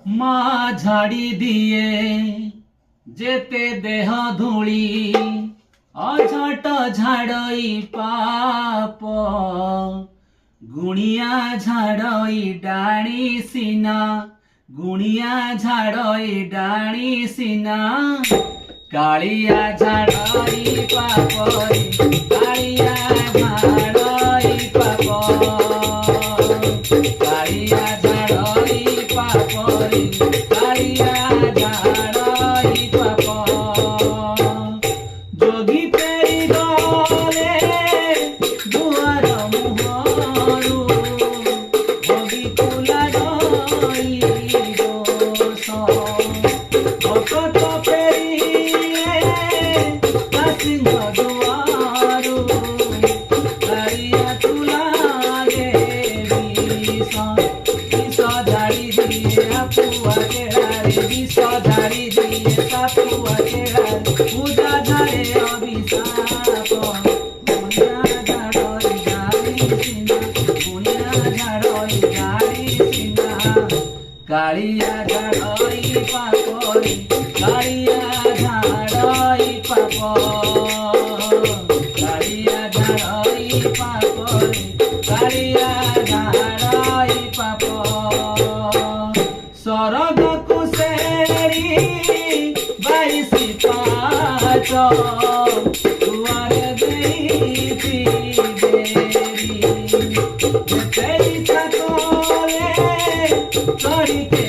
ମା ଝାଡ଼ି ଦିଏ ଯେତେ ଦେହ ଧୂଳି ଅଝଟ ଝାଡ଼ଇ ପାପ ଗୁଣିଆ ଝାଡ଼ଇ ଡାଣି ସିନା ଗୁଣିଆ ଝାଡ଼ଇ ଡାଣି ସିନା କାଳିଆ ଝାଡ଼ଇ ପାପରେ କାଳିଆ ଝାଡ଼ଇ ପାପ କାଳିଆ ଝାଡ଼ଇ ପାପରେ କାଳିଆ ଝାଡ଼ଇ ପାପ ଯୋଗୀ ଫେରି ଗଲେ ଦୁଆର ମୁହଁରୁ ଯୋଗୀକୁ ଲାଗଇ ଦୋଷ ଭକତ ଫେରିଲେ ଦାସିଙ୍କ ଦୁଆରୁ କାଳିଆକୁ ଲାଗେ ବିଷ ଝାଡ଼ି ଦିଏ ସାପୁଆ କେଳାରେ ବିଷ ଝାଡ଼ି ଦିଏ ସାପୁଆ କେଳାରେ ପୂଜା ଝାଡ଼େ ଅଭିଶାପ ଗୁଣିଆ ଝାଡ଼ଇ ଡାଳି ସିନା ଗୁଣିଆ ଝାଡ଼ଇ ଡାଳି ସିନା କାଳିଆ ଝାଡ଼ଇ ପାପରେ କାଳିଆ ଝାଡ଼ଇ ପାପ କାଳିଆ ଝାଡ଼ଇ ପାପରେ କାଳିଆ ଝାଡ଼ଇ ପାପ ସରଗକୁ ସେରି 22 ପାହାଚ ଦୁଆରେ ଦେଇଛି ବେରି ଯେତେ ଇଚ୍ଛା କଲେ ଚଢ଼ିକେ